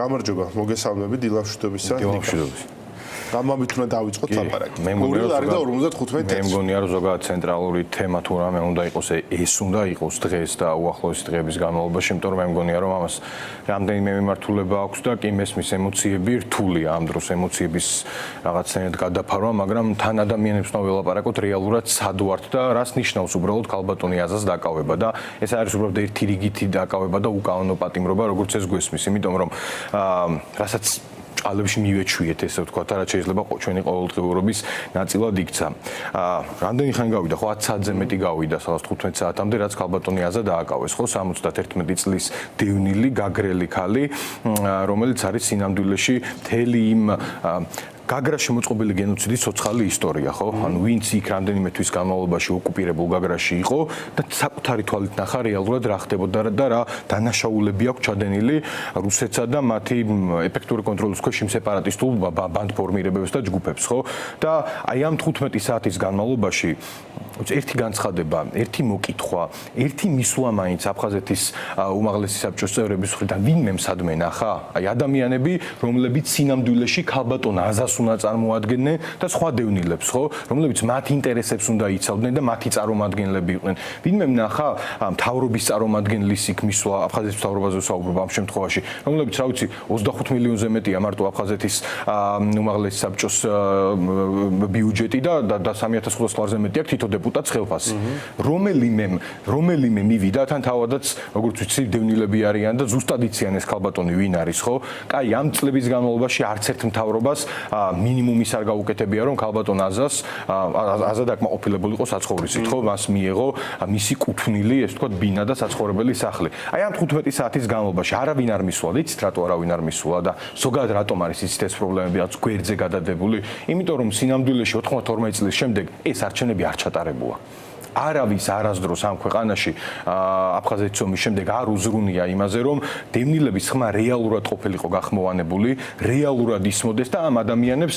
გამარჯობა, მოგესალმებით დილამშვიდობისა. გამამით უნდა დავიწყოთ ლაპარაკი. 2:45 მე მგონია რომ ზოგადად ცენტრალური თემა თუ რამე უნდა იყოს ეს უნდა იყოს დღეს და უახლოესი დღეების განმავლობაში, იმიტომ რომ მე მგონია რომ ამას რამდენიმე მიმართულება აქვს და კი მესმის ემოციები რთულია ამ დროს ემოციების რაღაცნაირად გადაფარვა, მაგრამ თან ადამიანებს უნდა ველაპარაკოთ რეალურად სად ვართ და რას ნიშნავს უბრალოდ ქალბატონი აზას დაკავება და ეს არის უბრალოდ ერთი რიგითი დაკავება და უკანონო პატიმრობა, როგორც ეს გვესმის, იმიტომ რომ რასაც ჭალებში მივეჩვიეთ ესე ვთქვათ, რაც შეიძლება ჩვენი ყოველდღიურობის ნაწილად იქცა. რამდენი ხანი გავიდა? ხო 10 საათზე მეტი გავიდა, სადაც 15 საათამდე, რაც ქალბატონი აზა დააკავეს, ხო 71 წლის დევნილი, გაგრელი ქალი, რომელიც არის სინამდვილეში მთელი იმ გაგრაში მოწყობილი გენოციდის ცოცხალი ისტორია, ხო? ანუ ვინც იქ რამდენიმე თვის განმავლობაში ოკუპირებულ გაგრაში იყო და საკუთარი თვალით ნახა რეალურად რა ხდებოდა და რა დანაშაულები აქვს ჩადენილი რუსეთსა და მათი ეფექტური კონტროლის ქვეშ იმ სეპარატისტულ ბანდფორმირებებს და ჯგუფებს, ხო? და აი ამ 15 საათის განმავლობაში ერთი განცხადება, ერთი მოკითხვა, ერთი მისვლა მაინც აფხაზეთის უმაღლესი საბჭოს წევრების მხრიდან ვინმე სადმე ნახა? აი ადამიანები, რომლებიც სინამდვილეში ქალბატონ აზას უნდა წარმოადგენდნენ და სხვა დევნილებს, ხო, რომლებიც მათ ინტერესებს უნდა იცავდნენ და მათი წარმომადგენლები იყვნენ. ვინმე ნახა მთავრობის წარმომადგენლის იქ მისვლა აფხაზეთის მთავრობაზე საუბრობა ამ შემთხვევაში, რომლებიც რა ვიცი 25 მილიონზე მეტია მარტო აფხაზეთის უმაღლესი საბჭოს ბიუჯეტი და 3500 ლარზე მეტი აქვს თითო დეპუტატს ხელფასი. რომელიმე მივიდა თან თავადაც, როგორც ვიცი, დევნილები არიან და ზუსტად იციან ეს ქალბატონი ვინ არის, ხო? კაი, ამ წლების განმავლობაში არც ერთ მთავრობას მინიმუმის არ გაუკეთებია რომ ქალბატონ აზა დაკმაყოფილებული იყო საცხოვრისით, ხო? მას მიიღო მისი კუთვნილი, ეს ვთქვათ, ბინა და საცხოვრებელი სახლი. აი ამ 15 საათის განმავლობაში არავინ არ მისვლა, იცით რატო არავინ არ მისვლა და ზოგადად რატომ არის იცით ეს პრობლემები რაც გვერდზე გადადებული? იმიტომ რომ სინამდვილეში 92 წლის შემდეგ ეს არჩევნები არ ჩატარებულა. არავის არასდროს ამ ქვეყანაში აფხაზეთის ომის შემდეგ არ უზრუნია იმაზე, რომ დევნილების ხმა რეალურად ყოფილიყო გახმოვანებული, რეალურად ისმოდეს და ამ ადამიანებს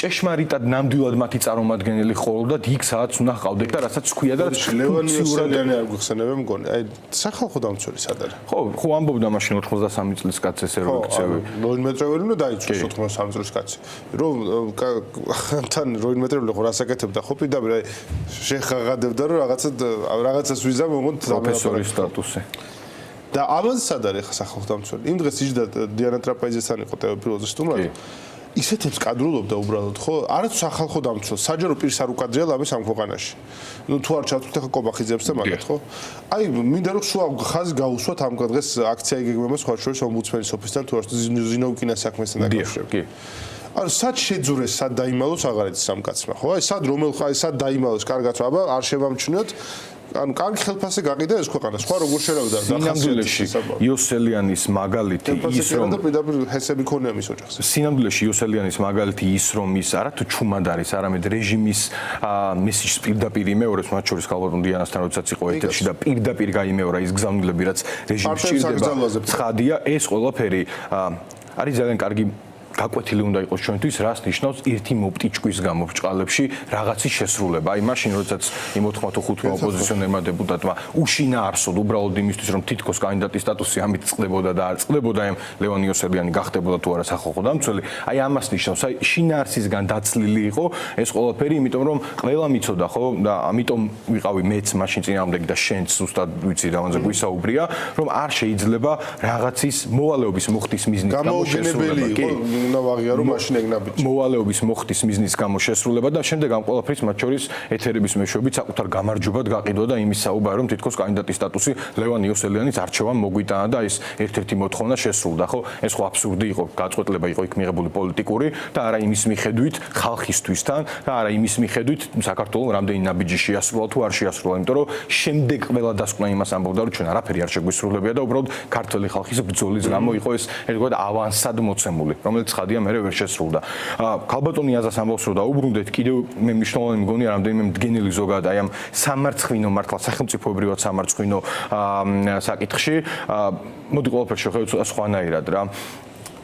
ჭეშმარიტად ნამდვილად მათი წარმომადგენელი ხოლოდათ იქ სადაც უნდა ჰყავდეთ და რასაც ქვია და ლევანი ოსელიანი არ გვიხსენებე მგონი. აი სახალხო დამცველი სად არის? ხო ამბობდა მაშინ 83 წლის კაცს ესე რომ იქცევი. როინმეტრეველი უნდა დაიცვას 83 წლის კაცი. რომ თან როინმეტრეველი ხო რასაკეთებდა ხო პირდაპირ აი შეხაღადებდა რომ რაღაცას ვიზა მოგონთ პროფესორის სტატუსი. და ამაზე სად არის ხა სახალხო დამცველი? იმ დღეს იჯდა დიანა ტრაპეზესთან იყო ტელეპრიზზე სტუმრად. ისეთებს კადრულობდა უბრალოდ, ხო? არც სახალხო დამცველს, საჯარო პირს არ უკადრიალა ამის ამ ქვეყანაში. ნუ თუ არ ჩავთვლით ახლა კობახიძეებს და მაგათ, ხო? აი, მინდა რომ სულ ხაზი გაუსვათ ამ დღეს აქცია იგეგმება სხვა შორის ომბუდსმენის ოფისთან თუ არ ზინოვკინა საქმესთან დაკავშირებით. არ სად შეძურეს, სად დაიმალოს აღარ იცის ამ კაცმა, ხო? აი, სად დაიმალოს კარგად, აბა არ შევამჩნიოთ. ანუ კარგი ხელფასი გაყიდა ეს ქვეყანა. სხვა როგორ შერავდა სინამდვილეში იოსელიანის მაგალითი ის რომ პირდაპირ ჰესები ქონია მის ოჯახს. სინამდვილეში იოსელიანის მაგალითი ის რომ ის არათუ ჩუმად არის, არამედ რეჟიმის მესიჯს პირდაპირ იმეორებს, მათ შორის ქალბატონ დიანასთან როდესაც იყო ეთერში და პირდაპირ გაიმეორა ის გზავნილები, რაც რეჟიმს ჭირდება. ცხადია, ეს ყველაფერი არის ძალიან კარგი გაკვეთილი უნდა იყოს ჩვენთვის, რას ნიშნავს ერთი მოპტიჭკვის გამო ბჭყალებში რაღაცის შესრულება. აი მაშინ როდესაც იმ 85 ოპოზიციონერმა დეპუტატმა უშინაარსოდ უბრალოდ იმისთვის რომ თითქოს კანდიდატის სტატუსი ამით წყდებოდა და არ წყდებოდა ამ ლევან იოსელიანი გახდებოდა თუ არა სახალხო დამცველი, აი ამას ნიშნავს. აი შინაარსისგან დაცლილი იყო ეს ყველაფერი, იმიტომ რომ ყველა მიცოდა, ხო? და ამიტომ ვიყავი მეც მაშინ წინააღმდეგ და შენც ზუსტად ვიცი დავანზე გვისაუბრია, რომ არ შეიძლება რაღაცის მოვალეობის მოხდის მიზნით გამო შესრულება. კი უნდა ვაღიარო მაშინ ეგნაბიჯი. მოვალეობის მოხდის მიზნის გამო შესრულება და შემდეგ ამ ყველაფრის მათ შორის ეთერების მეშვეობით საკუთარ გამარჯვებად გაყიდვა და იმის საუბარი რომ თითქოს კანდიდატის სტატუსი ლევან იოსელიანის არჩევამ მოგვიტანა და ეს ერთ-ერთი მოთხოვნა შესრულდა, ხო? ეს ხო აბსურდი იყო, გაწყვეტილება იყო იქ მიღებული პოლიტიკური და არა იმის მიხედვით ხალხისთვისთან და არა იმის მიხედვით საქართველოს რამდენი ნაბიჯი შეასრულა თუ არ შეასრულა, იმიტომ რომ შემდეგ ყველა დასკვნა იმას ამბობდა რომ ჩვენ არაფერი არ შეგვისრულებია და უბრალოდ ქართული ხალხის ბრძოლის გამო იყო ეს ერთგვარად ავანსად მოცემული, რომელიც ხადია მე ვერ შესრულდა. ქალბატონი აზას ამბობს რომ დაუბრუნდეთ კიდევ მე მნიშვნელოვანი მგონია რამდენიმე მდგენელი ზოგადად აი ამ სამარცხვინო მართლა სახელმწიფოებრივად სამარცხვინო საკითხში მოდი ყველაფერს შევხედოთ სხვანაირად რა.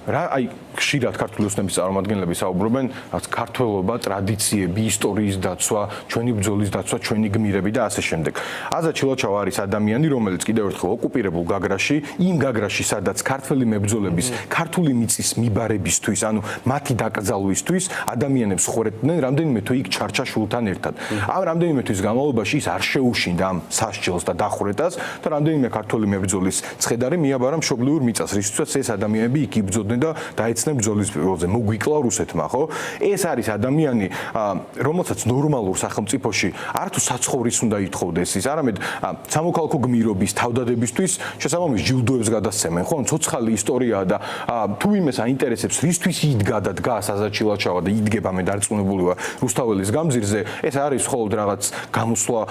რა აი ხშირად ქართული ოცნების წარმომადგენლები საუბრობენ რაც ქართველობა, ტრადიციები, ისტორიის დაცვა, ჩვენი ბრძოლის დაცვა, ჩვენი გმირები და ასე შემდეგ. აზა ჩილოჩავა არის ადამიანი, რომელიც კიდევ ერთხელ ოკუპირებულ გაგრაში, იმ გაგრაში, სადაც ქართველი მებრძოლების, ქართული მიწის მიბარებისთვის, ანუ მათი დაკრძალვისთვის ადამიანებს ხორედნენ, რამდენიმე თუ იქ ჩარჩა შულთან ერთად. ამ რამდენიმე თვის განმავლობაში ის არ შეუშინდა ამ სასჯელს და დახვრეტას და რამდენიმე ქართული მებრძოლის ცხედარი მიაბარა მშობლიურ მიწას, რისთვისაც ეს ადამიანები იქ იბრძოდნენ და დაეცნენ ბრძოლის პირველზე. მოგვიკლა რუსეთმა, ხო? ეს არის ადამიანი, რომელსაც ნორმალურ სახელმწიფოში არ თუ საცხოვრის უნდა ითხოვდეს ის, არამედ სამოქალაქო გმირობის, თავდადებისთვის შესაბამის ჯილდოებს გადასცემენ, ხო? ცოცხალი ისტორიაა და თუ იმეს აინტერესებს, რისთვის იდგა და დგას აზა ჩილოჩავა და იდგება მე დარწმუნებული ვარ რუსთაველის გამზირზე, ეს არის მხოლოდ რაღაც გამოსვლა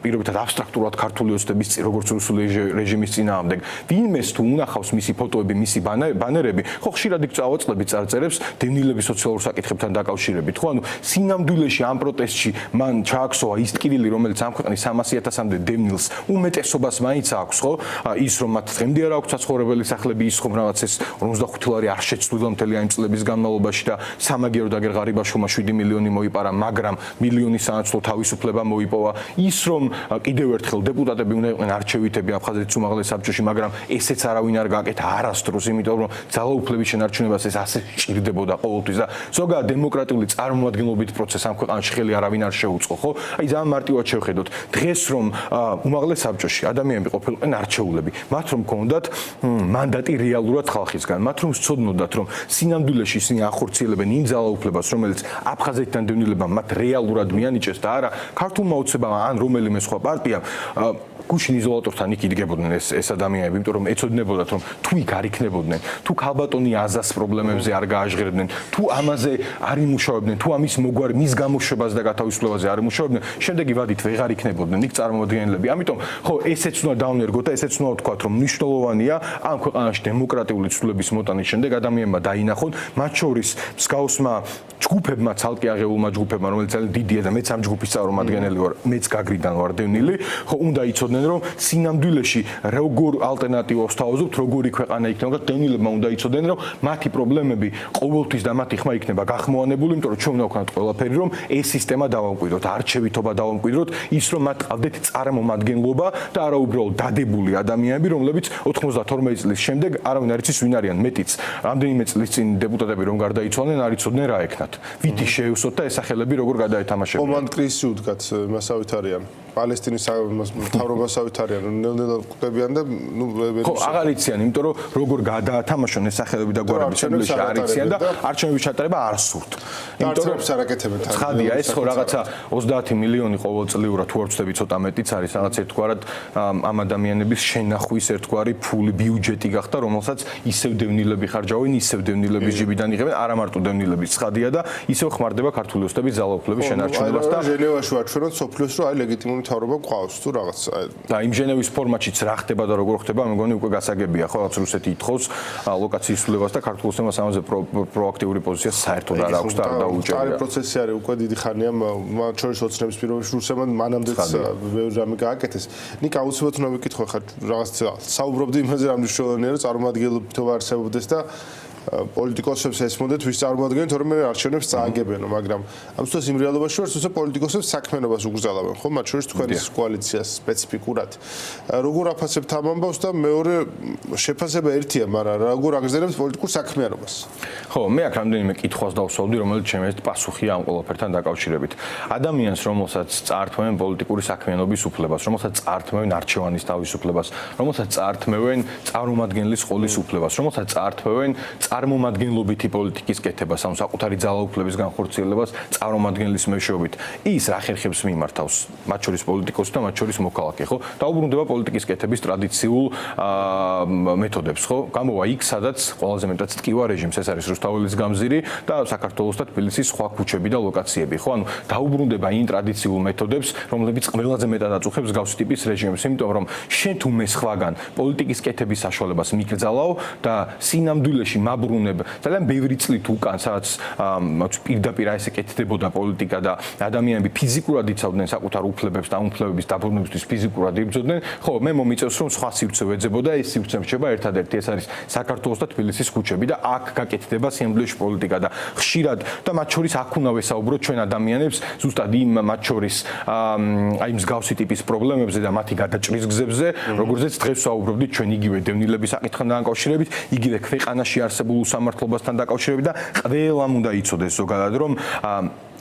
პირობითად აბსტრაქტულად ქართული ოცნების როგორც რუსული რეჟიმის წინააღმდეგ. ვინმეს თუ უნახავს მისი ფოტოები, მისი ბანერები, ხო ხშირად იქ წავაწყლები წარწერებს დევნილების სოციალურ საკითხებთან დაკავშირებით. ხო, ანუ სინამდვილეში ამ პროტესტში მან ჩააქსოვა ის ტკივილი, რომელიც ამ ქვეყნის 300,000-მდე დევნილს უმეტესობას მაინც აქვს, ხო? ის რომ მათ დღემდე არ აქვს საცხოვრებელი სახლები, ის რომ რაღაც ეს 55 ლარი არ შეცვლილა მთელი ამ წლების განმავლობაში და სამაგიეროდ აგერ ღარიბაშვილმა 7 მილიონი მოიპარა, მაგრამ მილიონი სანაცვლო თავისუფლება მოიპოვა. ის რომ კიდევ ერთხელ დეპუტატები უნდა იყვნენ არჩევითები აფხაზეთის უმაღლეს საბჭოში, მაგრამ ესეც არავინ არ გააკეთა არასდროს, იმიტომ რომ ძალაუფლების შენარჩუნებას ეს ასე სჭირდებოდა ყოველთვის და ზოგადად დემოკრატიული წარმომადგენლობით პროცესს ამ ქვეყანაში ხელი არავინ არ შეუწყო, ხო? აი ძალიან მარტივად შევხედოთ. დღეს რომ უმაღლეს საბჭოში ადამიანები ყოფილიყენ არჩეულები, მათ რომ ჰქონდათ მანდატი რეალურად ხალხისგან, მათ რომ სცოდნოდათ რომ სინამდვილეში ისინი ახორციელებენ იმ ძალაუფლებას, რომელიც აფხაზეთიდან დევნილებამ მათ რეალურად მიანიჭეს და არა ქართულმა ოცნებამ ან რომელიმე სხვა პარტიამ გუშინ იზოლატორთან იქ იდგებოდნენ ეს ადამიანები, იმიტომ რომ ეცოდინებოდათ რომ თუ იქ არ იქნებოდნენ, თუ ქალბატონი აზას პრობლემებზე არ გააჟღერებდნენ, თუ ამაზე არ იმუშავებდნენ, თუ ამის მოგვარი მის გამოშვებას და გათავისუფლებაზე არ იმუშავებდნენ, შემდეგი ვადით ვეღარ იქნებოდნენ იქ წარმომადგენლები. ამიტომ ხო, ესეც უნდა დავნერგოთ და ესეც უნდა ვთქვათ, რომ მნიშვნელოვანია ამ ქვეყანაში დემოკრატიული ცვლილების მოტანის შემდეგ ადამიანმა დაინახონ, მათ შორის მსგავსმა ჯგუფებმა, ცალკე აღებულმა ჯგუფებმა, რომელიც ძალიან დიდია და მეც ამ ჯგუფის წარმომადგენელი ვარ, მეც გაგრიდან ვარ დევნილი, ხო, უნდა იცოდნენ რომ სინამდვილეში როგორ ალტერნატივას თავაზობთ, როგორი ქვეყანა იქნება, დევნილებმა უნდა იცოდნენ რომ მათი პრობლემები ყოველთვის და მათი ხმა იქნება გახმოვანებული, იმიტომ რომ ჩვენ უნდა ვქნათ ყველაფერი რომ ეს სისტემა დავამკვიდროთ, არჩევითობა დავამკვიდროთ, ის რომ მათ ყავდეთ წარმომადგენლობა და არა უბრალოდ დადებული ადამიანები, რომლებიც 92 წლის შემდეგ არავინ არ იცის ვინ არიან, მეტიც რამდენიმე წლის წინ დეპუტატები რომ გარდაიცვალნენ, არ იცოდნენ რა ეკნათ. ვით შეეუსოთ და ეს სახელები როგორ გადაეთამაშებიან. კომანდ კრისი უდგათ მასავით არიან. პალესტინის მთავრობასავით არიან, ნელ-ნელა კვდებიან და ნუ ხო, აღარ იციან, იმიტომ რომ როგორ გადაათამაშონ ეს სახელები და გვარები შემდგომში არ იციან და არჩევნების ჩატარება არ სურთ. იმიტომ რომ არაკეთებენ თან. ცხადია, ეს ხო რაღაცა 30 მილიონი ყოველწლიურად თუ არ ვწდები ცოტა მეტიც არის, რაღაც ერთგვარად ამ ადამიანების შენახვის ერთგვარი ფული, ბიუჯეტი გახდა, რომელსაც ისევ დევნილები ხარჯავენ, ისევ დევნილების ჯიბიდან იღებენ, არა მარტო დევნილების ცხადია და ისევ ხმარდება ქართული ოცნების ძალაუფლების შენარჩუნებას და ჟენევაში ვაჩვენოთ სოფლიოს რომ აი ლეგიტიმური მთავრობა გვყავს თუ რაღაც. და იმ ჟენევის ფორმატშიც რა ხდება და როგორ ხდება, მე მგონი უკვე გასაგებია, ხო, რაც რუსეთი ითხოვს ლოკაციის ცვლილებას და ქართულ ოცნებას ამაზე პროაქტიული პოზიცია საერთოდ არ აქვს და არ დაუჭერია. არის პროცესი არის უკვე დიდი ხანია, მათ შორის ოცნების პირობებში რუსებმა მანამდეც ბევრი რამე გააკეთეს. ნიკა აუცილებლად უნდა ვიკითხო ხარ რაღაც საუბრობდი იმაზე რა მნიშვნელოვანია რომ წარმომადგენლობა არსებობდეს და პოლიტიკოსებს ესმოდეთ ვის წარმოადგენთ, თორემ არჩევნებს წააგებენო, მაგრამ ამ დროს იმ რეალობაში ვარ, თუმცა პოლიტიკოსებს საქმიანობას უგრძალებენ, ხო, მათ შორის თქვენს კოალიციას სპეციფიკურად. როგორ აფასებთ ამ ამბავს და მეორე შეფასება ერთია, მაგრამ როგორ აგრძელებთ პოლიტიკურ საქმიანობას? ხო, მე აქ რამდენიმე კითხვას დავსვავდი, რომელიც ჩემს პასუხია ამ ყველაფერთან დაკავშირებით. ადამიანს, რომელსაც წაართმევენ პოლიტიკური საქმიანობის უფლებას, რომელსაც წაართმევენ არჩევანის თავისუფლებას, რომელსაც წაართმევენ წარმომადგენლის ყოლის უფლებას, რომელსაც წაართმევენ წარმომადგენლობითი პოლიტიკის კეთებას, ამ საკუთარი ძალაუფლების განხორციელებას წარმომადგენლის მეშვეობით. ის რა ხერხებს მიმართავს, მათ შორის პოლიტიკოსს და მათ შორის მოქალაქე, ხო? დაუბრუნდება პოლიტიკის კეთების ტრადიციულ მეთოდებს, ხო? გამოვა იქ, სადაც ყველაზე მეტად ტკივა რეჟიმს, ეს არის რუსთაველის გამზირი და საქართველოს და თბილისის სხვა ქუჩები და ლოკაციები, ხო? ანუ დაუბრუნდება იმ ტრადიციულ მეთოდებს, რომლებიც ყველაზე მეტად აწუხებს გავს ტიპის რეჟიმს, იმიტომ რომ შენ თუ მე სხვაგან პოლიტიკის კეთების საშუალებას მიკრძალავ და სინამდვილეში დაბრუნებ ძალიან ბევრი წლით უკან, სადაც პირდაპირ ესე კეთდებოდა პოლიტიკა და ადამიანები ფიზიკურად იცავდნენ საკუთარ უფლებებს და უმფლობების დაბრუნებისთვის ფიზიკურად იბრძოდნენ, ხო, მე მომიწევს რომ სხვა სივრცე ვეძებოდა, ეს სივრცე რჩება ერთადერთი, ეს არის საქართველოს და თბილისის ქუჩები და აქ გაკეთდება სიამბლეში პოლიტიკა და ხშირად და მათ შორის აქ უნდა ვესაუბროთ ჩვენ ადამიანებს ზუსტად იმ მათ შორის აი მსგავსი ტიპის პრობლემებზე და მათი გადაჭრის გზებზე, როგორზეც დღეს ვსაუბრობდით ჩვენ იგივე დევნილების საკითხთან დაკავშირებით, იგივე ქვეყანაში არსებულ უსამართლობასთან დაკავშირებით და ყველამ უნდა იცოდეს ზოგადად რომ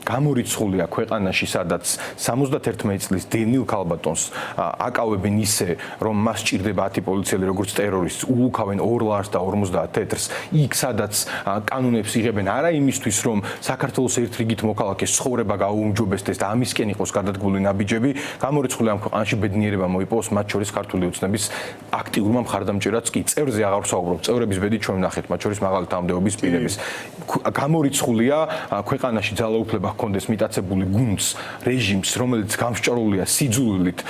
გამორიცხულია ქვეყანაში, სადაც 71 წლის დენილ ქალბატონს აკავებენ ისე, რომ მას ჭირდება 10 პოლიციელი როგორც ტერორისტს, უუქავენ 2 ლარს და 50 თეთრს, იქ სადაც კანონებს იღებენ არა იმისთვის, რომ საქართველოს ერთ რიგით მოქალაქეს ცხოვრება გაუმჯობესდეს და ამისკენ იყოს გადადგმული ნაბიჯები, გამორიცხულია ამ ქვეყანაში ბედნიერება მოიპოვოს, მათ შორის ქართული ოცნების აქტიურმა მხარდამჭერაც კი წევრზე აღარ ვსაუბრობ, წევრების ბედი ჩვენ ვნახეთ, მათ შორის მაღალი თანამდებობის პირების. გამორიცხულია ქვეყანაში ძალაუფლება კონდეს მიტაცებული გუნდს, რეჟიმს, რომელიც გამსჭროლია სიძულვილით,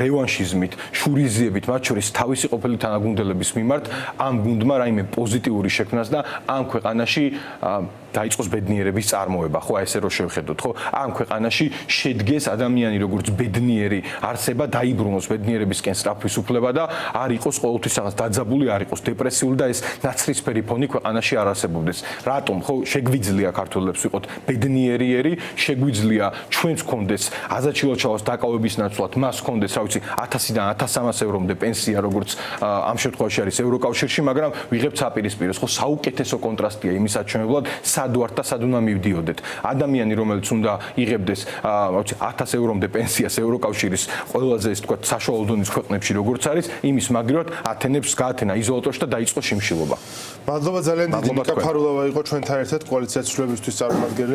რევანშიზმით, შურიზიებით, მათ შორის თავისი ყოფილი თანაგუნდელების მიმართ, ამ გუნდმა რაიმე პოზიტიური შექმნას და ამ ქვეყანაში დაიწყოს ბედნიერების წარმოება, ხო, ესე რომ შევხედოთ, ხო? ამ ქვეყანაში შედგეს ადამიანი როგორც ბედნიერი არსება, დაიბრუნოს ბედნიერებისკენ სწრაფვის უფლება და არ იყოს ყოველთვის რაღაც დაძაბული, არ იყოს დეპრესიული და ეს ნაცრისფერი ფონი ქვეყანაში არ არსებობდეს. რატომ, ხო, შეგვიძლია ქართველებს ვიყოთ ბედნიერიერი, შეგვიძლია ჩვენც გქონდეს აზაჩილოჩალოს დაკავების ნაცვლად, მას გქონდეს, რა ვიცი, 1000-დან 1300 ევრომდე პენსია, როგორც ამ შემთხვევაში არის ევროკავშირში, მაგრამ ვიღებთ საპირისპიროს, ხო, საუკეთესო კონტრასტია იმის აჩვენებლად, სად ვართ და სად უნდა მივდიოდეთ. ადამიანი, რომელიც უნდა იღებდეს, რა ვიცი, 1000 ევრომდე პენსიას ევროკავშირის ყველაზე ეს თქვა საშუალო დონის ქვეყნებში როგორც არის, იმის მაგივრად ათენებს გაათენა იზოლატორში და დაიწყო შიმშილობა. მადლობა ძალიან დიდი. ნიკა ფარულავა იყო ჩვენთან ერთად კოალიციას ცვლილებისთვის წარმომადგენელი.